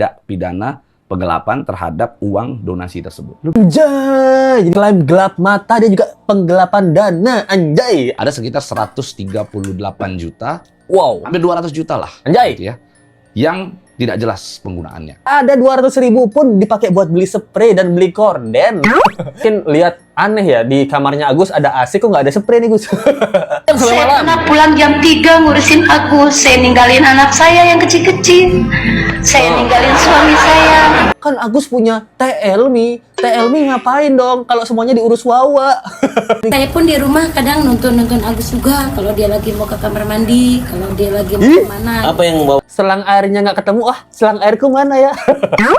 tindak pidana penggelapan terhadap uang donasi tersebut. Anjay, jadi selain gelap mata dia juga penggelapan dana. Anjay. Ada sekitar 138 juta, Wow. hampir 200 juta lah. Anjay. Gitu ya, yang tidak jelas penggunaannya. Ada 200.000 pun dipakai buat beli spray dan beli korden. Mungkin lihat aneh ya, di kamarnya Agus ada AC kok nggak ada spray nih Gus. Saya pernah pulang jam 3 ngurusin Agus. Saya ninggalin anak saya yang kecil-kecil. Saya ninggalin suami saya. Kan Agus punya TLMI. TLMI ngapain dong kalau semuanya diurus Wawa? Saya pun di rumah kadang nonton Agus juga. Kalau dia lagi mau ke kamar mandi, kalau dia lagi mau kemana. Apa yang bawa? Selang airnya nggak ketemu. Ah, selang airku mana ya?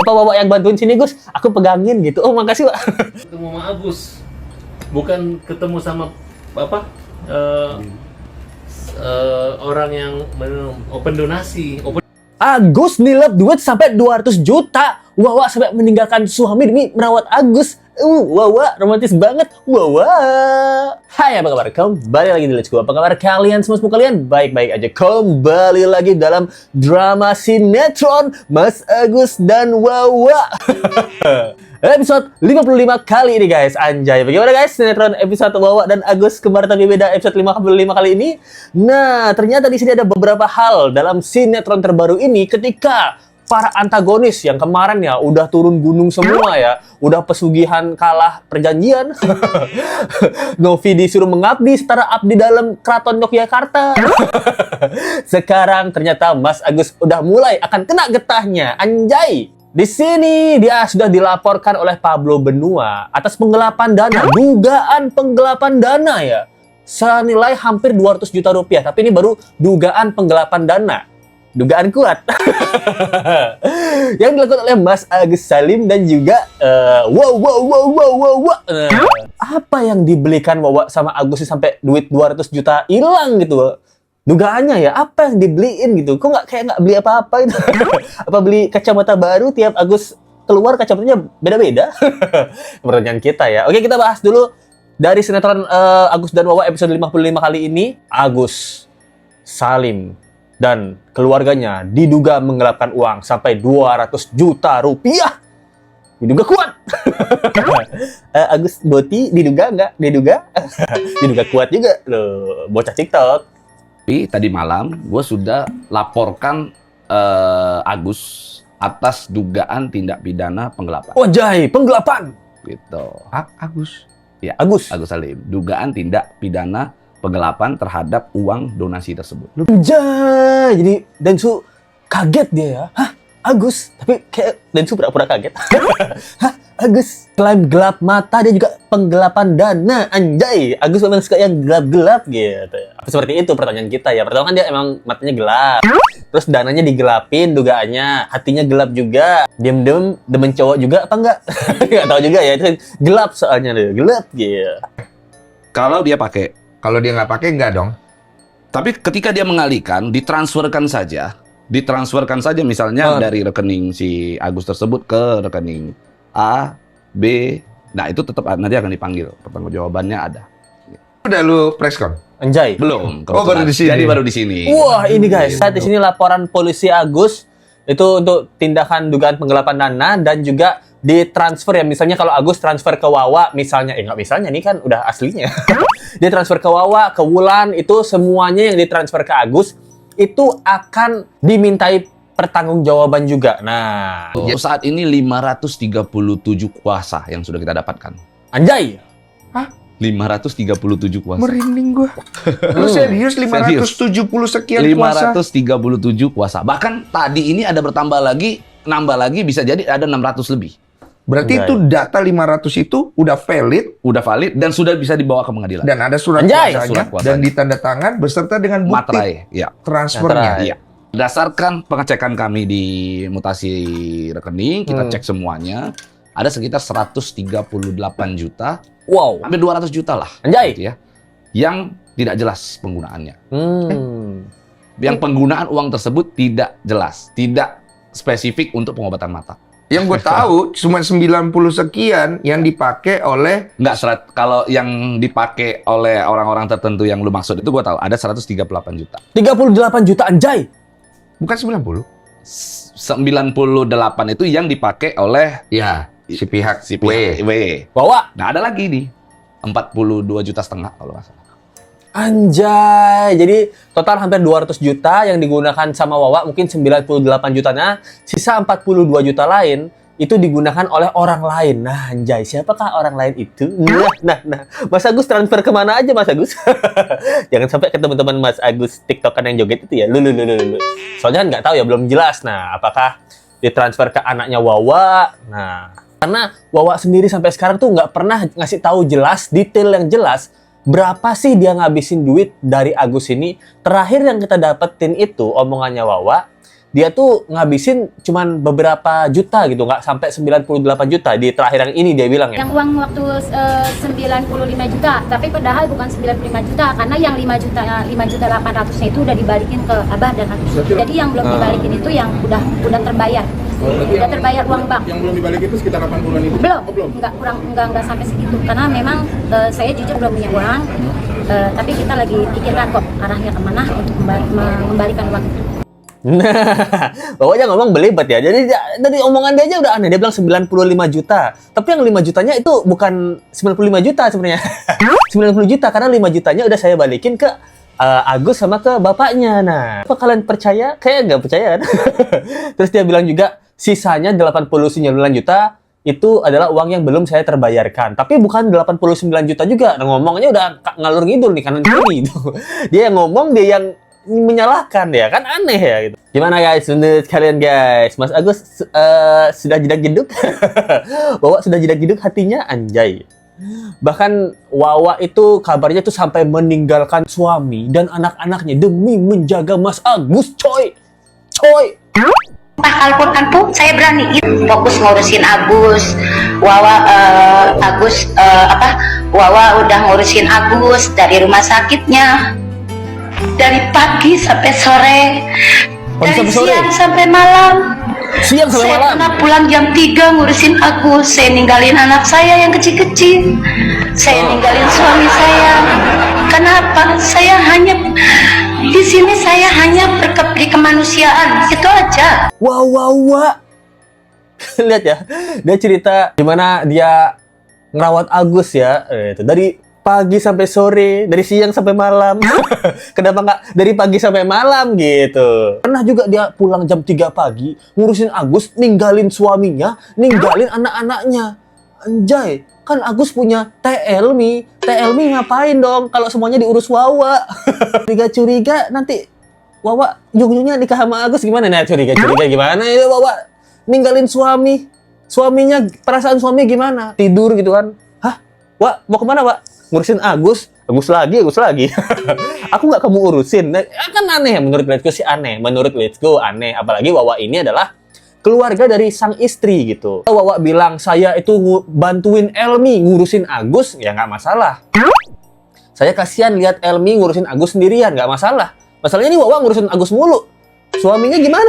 Apa Wawa yang bantuin sini Gus? Aku pegangin gitu. Oh makasih Pak. Ketemu sama Agus, bukan ketemu sama apa orang yang open donasi. Agus nilep duit sampai 200 juta. Wawa sampai meninggalkan suami demi merawat Agus. Wawa romantis banget. Wawa. Hai, apa kabar? Kembali lagi di Let's Go. Apa kabar kalian semua kalian? Baik-baik aja. Kembali lagi dalam drama sinetron Mas Agus dan Wawa. Episode 55 kali ini guys. Anjay, bagaimana guys sinetron episode Wawa dan Agus kembar tapi beda episode 55 kali ini? Nah, ternyata di sini ada beberapa hal dalam sinetron terbaru ini ketika para antagonis yang kemarin ya udah turun gunung semua ya, udah pesugihan kalah perjanjian. Novi disuruh mengabdi setara abdi dalam keraton Yogyakarta. Sekarang ternyata Mas Agus udah mulai akan kena getahnya. Anjay. Di sini dia sudah dilaporkan oleh Pablo Benua atas penggelapan dana, dugaan penggelapan dana ya. Senilai hampir 200 juta rupiah, tapi ini baru dugaan penggelapan dana. Dugaan kuat. Yang dilakukan oleh Mas Agus Salim dan juga apa yang dibelikan Wawa sama Agus sampai duit 200 juta hilang gitu. Dugaannya ya, apa yang dibeliin gitu? Kok nggak beli apa-apa itu? Apa beli kacamata baru tiap Agus keluar kacamatanya beda-beda? Pertanyaan kita ya. Oke, kita bahas dulu dari sinetron Agus dan Wawa episode 55 kali ini. Agus Salim dan keluarganya diduga menggelapkan uang sampai 200 juta rupiah. Diduga kuat. Agus Boti diduga nggak? Diduga? Diduga kuat juga loh, bocah TikTok. Tapi tadi malam gue sudah laporkan Agus atas dugaan tindak pidana penggelapan. Wajay, penggelapan. Gitu. Agus. Ya, Agus Salim. Dugaan tindak pidana penggelapan terhadap uang donasi tersebut. Anjay, jadi Densu kaget dia ya. Hah? Agus? Tapi kayak Densu pura-pura kaget. Hah? Agus? Selain gelap mata, dia juga penggelapan dana. Anjay, Agus memang suka yang gelap-gelap gitu. Seperti itu pertanyaan kita ya. Pertama kan dia emang matanya gelap. Terus dananya digelapin dugaannya. Hatinya gelap juga. Diem-diem demen cowok juga apa enggak? Nggak tahu juga ya. Itu gelap soalnya deh. Gelap gitu. Kalau dia pakai. Kalau dia nggak pakai, nggak dong. Tapi ketika dia mengalihkan, ditransferkan saja misalnya dari rekening si Agus tersebut ke rekening A, B. Nah, itu tetap nanti akan dipanggil. Pertanggungjawabannya ada. Udah lu preskon? Anjay. Belum. Oh, baru di sini. Jadi baru di sini. Wah, ini guys, saat di sini laporan polisi Agus itu untuk tindakan dugaan penggelapan dana dan juga ditransfer ya. Misalnya kalau Agus transfer ke Wawa, misalnya, nggak misalnya, ini kan udah aslinya. Dia transfer ke Wawa, ke Wulan, itu semuanya yang ditransfer ke Agus itu akan dimintai pertanggungjawaban juga. Nah, Saat ini 537 kuasa yang sudah kita dapatkan. anjay. 537 kuasa. Merinding gua. Lu serius 570 sekian kuasa? 537 kuasa. Bahkan tadi ini ada nambah lagi bisa jadi ada 600 lebih. Berarti Anjay. itu data 500 itu udah valid Dan sudah bisa dibawa ke pengadilan. dan ada surat Anjay. kuasanya Surat kuasanya. dan ditanda tangan beserta dengan bukti Materai, ya. transfernya. Materai. Iya. Berdasarkan pengecekan kami di mutasi rekening, kita cek semuanya, ada sekitar 138 juta, Wow. hampir 200 juta lah. Anjay. Gitu ya. Yang tidak jelas penggunaannya. Yang penggunaan uang tersebut tidak jelas, tidak spesifik untuk pengobatan mata. Yang gue tahu cuma 90 sekian yang dipakai oleh Kalau yang dipakai oleh orang-orang tertentu yang lu maksud itu gue tahu ada 138 juta. 38 juta anjay. bukan 90. 98 itu yang dipakai oleh Ya, si pihak W. Wawa. Nah, ada lagi nih. 42,5 juta kalau nggak salah. Anjay, jadi total hampir 200 juta yang digunakan sama Wawa, mungkin 98 jutanya, sisa 42 juta lain itu digunakan oleh orang lain. Nah, anjay, siapakah orang lain itu? Nah, Mas Agus transfer kemana aja, Mas Agus? Jangan sampai ke teman-teman Mas Agus TikTokan yang joget itu ya. Lu. Soalnya kan nggak tahu ya, belum jelas. Nah, apakah ditransfer ke anaknya Wawa? Nah, karena Wawa sendiri sampai sekarang tuh nggak pernah ngasih tahu jelas, detail yang jelas, berapa sih dia ngabisin duit dari Agus ini. Terakhir yang kita dapetin itu, omongannya Wawa, dia tuh ngabisin cuman beberapa juta gitu, nggak sampai 98 juta. Di terakhir yang ini dia bilang ya. Yang uang waktu 95 juta, tapi padahal bukan 95 juta, karena yang 5 juta 800-nya itu udah dibalikin ke Abah dan Agus. Jadi yang belum dibalikin itu yang udah terbayar. Udah terbayar uang bank. Yang belum dibalik itu sekitar 80-an itu? Belum, Oh, belum? enggak sampai segitu. Karena memang saya jujur belum punya uang, tapi kita lagi pikirkan kok arahnya kemana untuk mengembalikan uang itu. Nah, Wawanya ngomong belibet ya. Jadi dari omongan dia aja udah aneh. Dia bilang 95 juta. Tapi yang 5 jutanya itu bukan 95 juta sebenarnya. 90 juta karena 5 jutanya udah saya balikin ke Agus sama ke bapaknya. Nah, apa kalian percaya? Kayak nggak percaya kan? Terus dia bilang juga sisanya 89 juta itu adalah uang yang belum saya terbayarkan. Tapi bukan 89 juta juga. Nah, ngomongnya udah ngalur ngidul nih kanan kiri gitu. Dia yang ngomong, dia yang menyalahkan, ya kan, aneh ya gitu. Gimana guys menurut kalian guys? Mas Agus sudah jedak-jeduk? Wawa sudah jedak-jeduk hatinya, anjay. Bahkan Wawa itu kabarnya tuh sampai meninggalkan suami dan anak-anaknya demi menjaga Mas Agus, coy. Al-Quran pun saya berani fokus ngurusin Agus. Wawa udah ngurusin Agus dari rumah sakitnya, dari pagi sampai sore, dari siang sampai malam. Saya pernah pulang jam 3 ngurusin Agus. Saya ninggalin anak saya yang kecil-kecil. Saya ninggalin suami saya. Kenapa? Saya hanya di sini, saya hanya berkebri kemanusiaan. Itu aja. Wah. Lihat ya, dia cerita gimana dia ngerawat Agus ya. Itu dari pagi sampai sore, dari siang sampai malam. Kenapa nggak dari pagi sampai malam gitu? Pernah juga dia pulang jam 3 pagi, ngurusin Agus, ninggalin suaminya, ninggalin anak-anaknya. Anjay, kan Agus punya Elmi ngapain dong kalau semuanya diurus Wawa? Curiga nanti Wawa ujung-ujungnya nikah sama Agus gimana? Nah, curiga gimana ya Wawa ninggalin suaminya, perasaan suami gimana? Tidur gitu kan? Hah? Wak, mau kemana Wak? Ngurusin Agus lagi. Aku nggak kamu urusin. Nah, kan aneh menurut Let's Go sih, aneh. Menurut Let's Go aneh. Apalagi Wawa ini adalah keluarga dari sang istri gitu. Wawa bilang saya itu bantuin Elmi ngurusin Agus, ya nggak masalah. Saya kasihan lihat Elmi ngurusin Agus sendirian, nggak masalah. Masalahnya nih Wawa ngurusin Agus mulu. Suaminya gimana?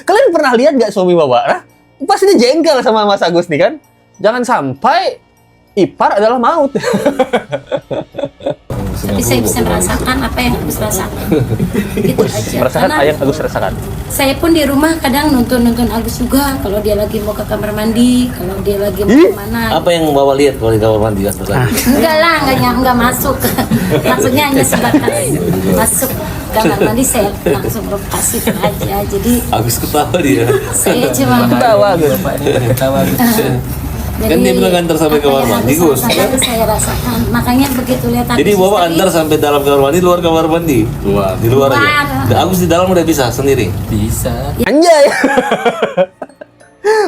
Kalian pernah lihat nggak suami Wawa? Nah, pasti dia jengkel sama Mas Agus nih kan? Jangan sampai ipar adalah maut. Tapi saya bisa merasakan apa yang Agus rasakan. Gitu aja. Merasakan apa yang Agus rasakan? Saya pun di rumah kadang nonton Agus juga. Kalau dia lagi mau ke kamar mandi, kalau dia lagi mau kemana. Apa yang Bawa lihat kalau di kamar mandi? Enggak lah, enggak masuk. Maksudnya hanya sebatas masuk kamar mandi, saya langsung provokasi aja. Jadi Agus ketawa dia. saya cuma Ketawa Agus. Kan dia bilang antar sampai kamar mandi, Gus. Saya rasakan, makanya begitu lihat Jadi Agus Bawa tadi, antar sampai dalam kamar mandi, luar kamar mandi. Di luar aja. Agus di dalam udah bisa sendiri. Anjay.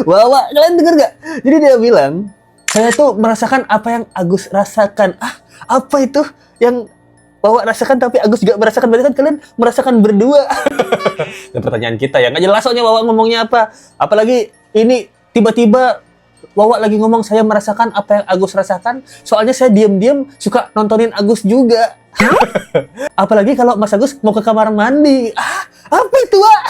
Wawa, kalian denger gak? Jadi dia bilang, saya tuh merasakan apa yang Agus rasakan. Apa itu yang Wawa rasakan tapi Agus juga merasakan? Berarti kan kalian merasakan berdua. Dan pertanyaan kita ya, nggak jelas soalnya Wawa ngomongnya apa. Apalagi ini tiba-tiba Wawa lagi ngomong saya merasakan apa yang Agus rasakan. Soalnya saya diam-diam suka nontonin Agus juga. Apalagi kalau Mas Agus mau ke kamar mandi. Apa itu, Wak?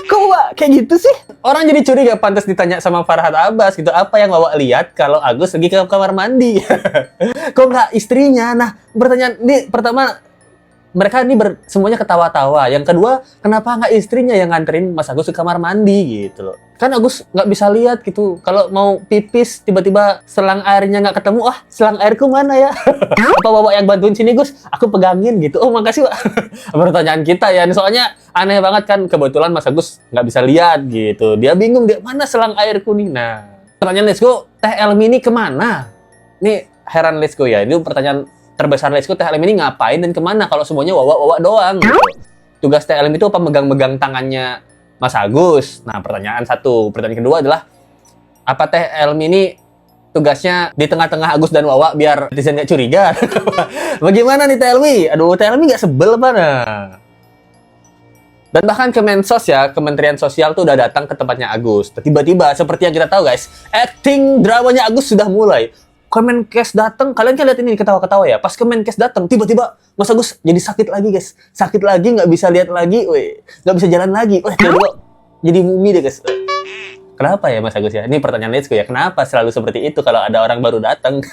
Kok Wak kayak gitu sih? Orang jadi curiga, pantas ditanya sama Farhad Abbas gitu. Apa yang Wawa lihat kalau Agus lagi ke kamar mandi? Kok nggak istrinya? Nah, pertanyaan ini pertama, mereka ini semuanya ketawa-tawa. Yang kedua, kenapa nggak istrinya yang nganterin Mas Agus ke kamar mandi gitu loh. Kan Agus nggak bisa lihat gitu. Kalau mau pipis, tiba-tiba selang airnya nggak ketemu. Ah, selang airku mana ya? Apa bawa yang bantuin sini, Gus? Aku pegangin gitu. Oh, makasih, Pak. Pertanyaan kita ya. Soalnya aneh banget kan. Kebetulan Mas Agus nggak bisa lihat gitu. Dia bingung, dia mana selang airku nih. Nah, pertanyaan Let's Go, Teh Elmi ini kemana? Ini heran Let's Go ya. Ini pertanyaan terbesar Let's Go, Teh Elmi ini ngapain dan kemana kalau semuanya wawa-wawa doang gitu. Tugas Teh Elmi itu apa megang-megang tangannya Mas Agus? Nah, pertanyaan satu. Pertanyaan kedua adalah, apa Teh Elmi ini tugasnya di tengah-tengah Agus dan Wawa biar netizen nggak curiga? Bagaimana nih Teh Elmi? Aduh, Teh Elmi nggak sebel mana? Dan bahkan Kemensos ya, Kementerian Sosial tuh udah datang ke tempatnya Agus. Tiba-tiba, seperti yang kita tahu guys, acting dramanya Agus sudah mulai. Kemenkes datang, kalian kan lihat ini ketawa-ketawa ya. Pas Kemenkes datang, tiba-tiba Mas Agus jadi sakit lagi guys. Sakit lagi, nggak bisa lihat lagi, nggak bisa jalan lagi. Tiba-tiba jadi mumi deh guys. Kenapa ya Mas Agus ya? Ini pertanyaan Let's Go ya. Kenapa selalu seperti itu kalau ada orang baru datang?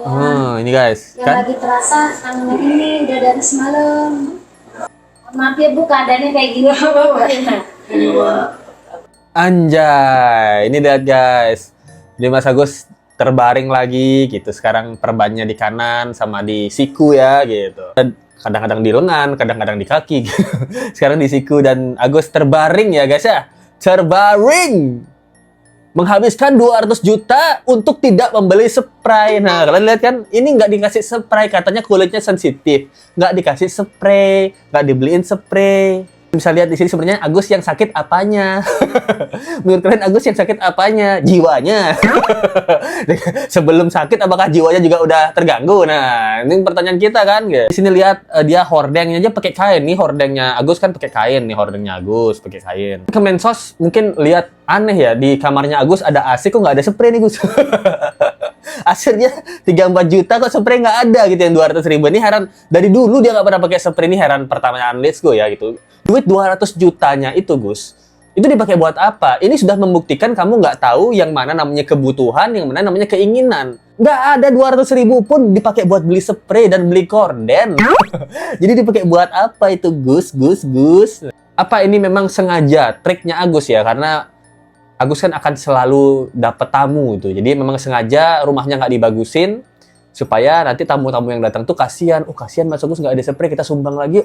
Oh, ini guys. Yang Kan? lagi terasa tangannya ini udah dari semalam. Maaf ya Bu, keadaannya kayak gini. Anjay, ini lihat guys. Jadi Mas Agus terbaring lagi gitu. Sekarang perbannya di kanan sama di siku ya gitu. Dan kadang-kadang di lengan, kadang-kadang di kaki gitu. Sekarang di siku dan Agus terbaring ya guys ya. Terbaring. Menghabiskan 200 juta untuk tidak membeli spray. Nah, kalian lihat kan, ini nggak dikasih spray, katanya kulitnya sensitif. Nggak dikasih spray, nggak dibeliin spray. Bisa lihat di sini sebenarnya Agus yang sakit apanya? Menurut kalian Agus yang sakit apanya? Jiwanya. Sebelum sakit apakah jiwanya juga udah terganggu? Nah, ini pertanyaan kita kan, guys. Di sini lihat dia hordengnya aja pakai kain. Nih hordengnya Agus kan pakai kain nih, hordengnya Agus pakai kain. Kemensos mungkin lihat aneh ya, di kamarnya Agus ada AC kok nggak ada spray nih, Gus. Hasilnya 3-4 juta kok spray nggak ada gitu, yang 200 ribu. Ini heran, dari dulu dia nggak pernah pakai spray. Ini heran pertanyaan Let's Go ya gitu. Duit 200 jutanya itu Gus, itu dipakai buat apa? Ini sudah membuktikan kamu nggak tahu yang mana namanya kebutuhan, yang mana namanya keinginan. Nggak ada 200 ribu pun dipakai buat beli spray dan beli korden. Jadi dipakai buat apa itu Gus? Apa ini memang sengaja triknya Agus ya? Karena Agus kan akan selalu dapat tamu itu. Jadi memang sengaja rumahnya nggak dibagusin supaya nanti tamu-tamu yang datang tuh kasihan. Oh kasihan Mas Agus nggak ada spray, kita sumbang lagi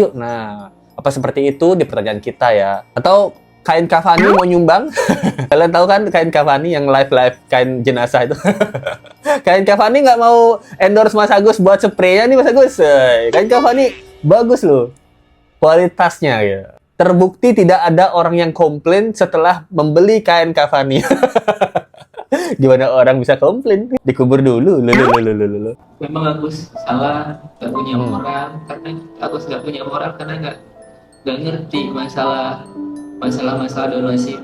yuk. Nah, apa seperti itu di pertanyaan kita ya? Atau kain kafani mau nyumbang? Kalian tahu kan kain kafani yang live kain jenazah itu? Kain kafani nggak mau endorse Mas Agus buat spraynya nih Mas Agus. Kain kafani bagus loh kualitasnya ya. Terbukti tidak ada orang yang komplain setelah membeli kain kafani. Gimana orang bisa komplain? Dikubur dulu. Memang Agus salah, nggak punya moral. Karena Agus nggak punya moral karena nggak ngerti masalah donasi.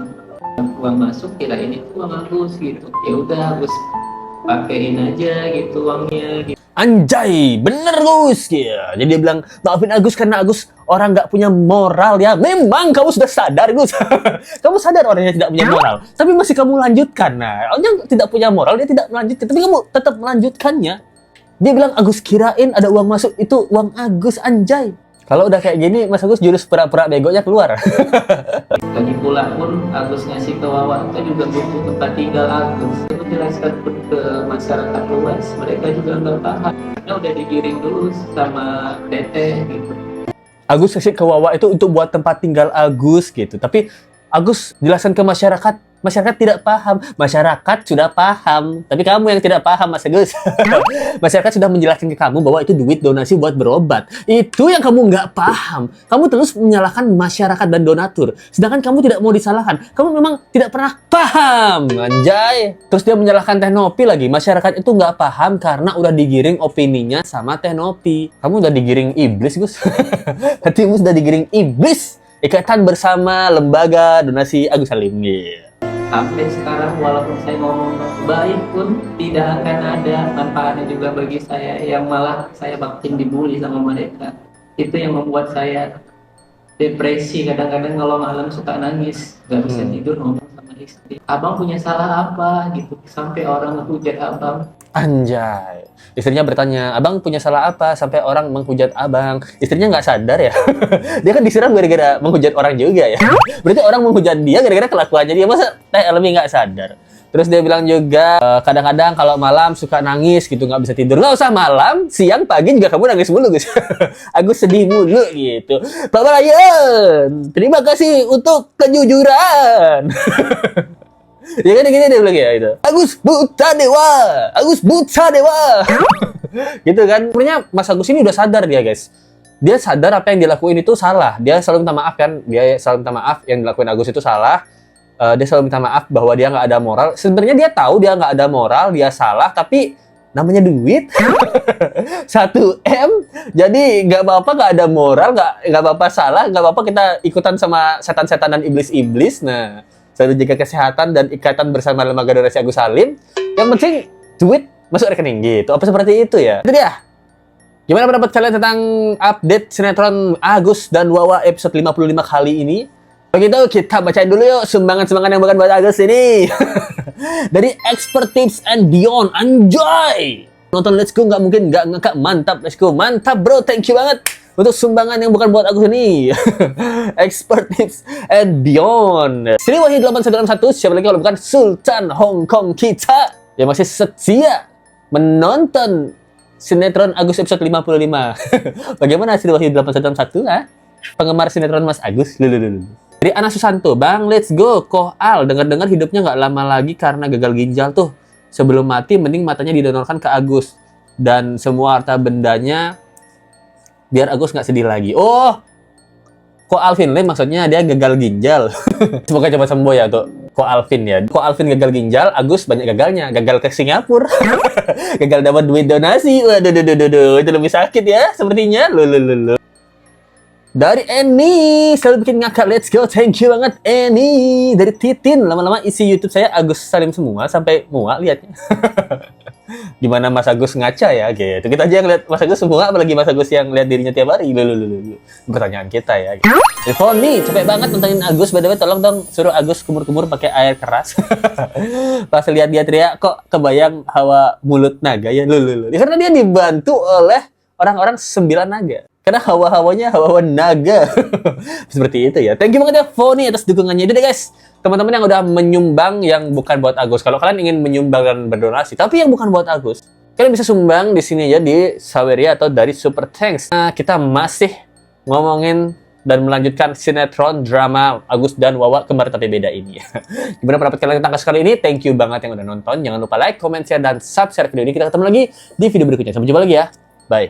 Uang masuk kirain itu uang Agus gitu. Ya udah Agus pakein aja gitu uangnya. Gitu. Anjay, bener Gus ya. Jadi dia bilang, maafin Agus karena Agus orang nggak punya moral ya. Memang kamu sudah sadar Gus. Kamu sadar orangnya tidak punya moral, tapi masih kamu lanjutkan. Nah, orang yang tidak punya moral dia tidak melanjutkan, tapi kamu tetap melanjutkannya. Dia bilang Agus kirain ada uang masuk itu uang Agus, anjay. Kalau udah kayak gini, Mas Agus jurus pura-pura begonya keluar. Lagi pula pun Agus ngasih ke Wawa itu juga butuh tempat tinggal Agus. Itu jelaskan pun ke masyarakat luas, mereka juga nggak paham. Karena udah digiring dulu sama Teteh gitu. Agus kasih ke Wawa itu untuk buat tempat tinggal Agus gitu. Tapi Agus jelaskan ke masyarakat tidak paham. Masyarakat sudah paham, tapi kamu yang tidak paham Mas Agus. Masyarakat sudah menjelaskan ke kamu bahwa itu duit donasi buat berobat. Itu yang kamu nggak paham. Kamu terus menyalahkan masyarakat dan donatur. Sedangkan kamu tidak mau disalahkan. Kamu memang tidak pernah paham, anjay. Terus dia menyalahkan Teh Nopi lagi. Masyarakat itu nggak paham karena udah digiring opininya sama Teh Nopi. Kamu udah digiring iblis, Gus. Hatimu sudah digiring iblis. Ikatan Bersama Lembaga Donasi Agus Salim. Yeah. Sampai sekarang walaupun saya ngomong baik pun tidak akan ada manfaatnya juga bagi saya, yang malah saya makin dibully sama mereka. Itu yang membuat saya depresi, kadang-kadang kalau malam suka nangis, gak bisa tidur, ngomong sama istri, abang punya salah apa gitu, sampai orang hujat abang. Anjay. Istrinya bertanya, abang punya salah apa sampai orang menghujat abang? Istrinya nggak sadar ya. Dia kan disiram gara-gara menghujat orang juga ya. Berarti orang menghujat dia gara-gara kelakuannya dia. Masa Teh Elmi nggak sadar? Terus dia bilang juga, kadang-kadang kalau malam suka nangis gitu, nggak bisa tidur. Nggak usah malam, siang, pagi juga kamu nangis mulu, Gus. Agus sedih mulu gitu. Pak Brian, terima kasih untuk kejujuran. Ya kan gini dia bilang ya itu. Agus buta dewa, Agus buta dewa. Gitu kan. Sebenarnya Mas Agus ini udah sadar dia, guys. Dia sadar apa yang dilakuin itu salah. Dia selalu minta maaf kan. Dia selalu minta maaf yang dilakuin Agus itu salah. Dia selalu minta maaf bahwa dia nggak ada moral. Sebenarnya dia tahu dia nggak ada moral, dia salah, tapi namanya duit 1M, jadi nggak apa-apa nggak ada moral, nggak apa-apa salah, nggak apa-apa kita ikutan sama setan-setan dan iblis-iblis. Nah, selalu jaga kesehatan dan ikatan bersama lembaga donasi Agus Salim. Yang penting duit masuk rekening gitu. Apa seperti itu ya? Itu dia. Gimana pendapat kalian tentang update sinetron Agus dan Wawa episode 55 kali ini? Begitu kita bacain dulu yuk sumbangan-sumbangan yang bukan buat Agus ini. Dari Expert Tips and Beyond. Anjoy! Nonton Let's Go nggak mungkin nggak ngekak. Mantap Let's Go. Mantap bro, thank you banget untuk sumbangan yang bukan buat Agus ini. Expert Tips and Beyond. Sri Wahid 891, siapa lagi kalau bukan Sultan Hong Kong kita yang masih setia menonton sinetron Agus episode 55. Bagaimana Sri Wahid 891? Penggemar sinetron Mas Agus? Lulululu. Dari Ana Susanto, Bang, let's go. Koal, dengar-dengar hidupnya nggak lama lagi karena gagal ginjal tuh. Sebelum mati, mending matanya didonorkan ke Agus. Dan semua harta bendanya, biar Agus nggak sedih lagi. Oh, Ko Alvin Lim maksudnya dia gagal ginjal. Semoga coba sembuh ya tuh. Ko Alvin ya. Ko Alvin gagal ginjal, Agus banyak gagalnya. Gagal ke Singapura. Gagal dapat duit donasi. Waduh, itu lebih sakit ya sepertinya. Lulululu. Dari Eni, selalu bikin ngakak, let's go, thank you banget Eni. Dari Titin, lama-lama isi YouTube saya Agus Salim semua, sampai muak liatnya. Gimana Mas Agus ngaca ya, gitu. Kita aja ngeliat Mas Agus semua, apalagi Mas Agus yang lihat dirinya tiap hari. Lulululu. Pertanyaan kita ya. Gitu. Telepon nih, capek banget nontonin Agus, by the way, tolong dong suruh Agus kumur-kumur pakai air keras. Pas lihat dia teriak, kok kebayang hawa mulut naga ya, lulululu. Karena dia dibantu oleh orang-orang 9 naga. Karena hawa-hawanya hawa-hawa naga. Seperti itu ya. Thank you banget ya Foni atas dukungannya. Itu deh guys. Teman-teman yang udah menyumbang yang bukan buat Agus. Kalau kalian ingin menyumbang dan berdonasi, tapi yang bukan buat Agus, kalian bisa sumbang di sini ya di Saweria atau dari Super Thanks. Nah, kita masih ngomongin dan melanjutkan sinetron drama Agus dan Wawa kembar tapi beda ini. Gimana pendapat kalian tentang kasus kali ini? Thank you banget yang udah nonton. Jangan lupa like, comment, share, dan subscribe video ini. Kita ketemu lagi di video berikutnya. Sampai jumpa lagi ya. Bye.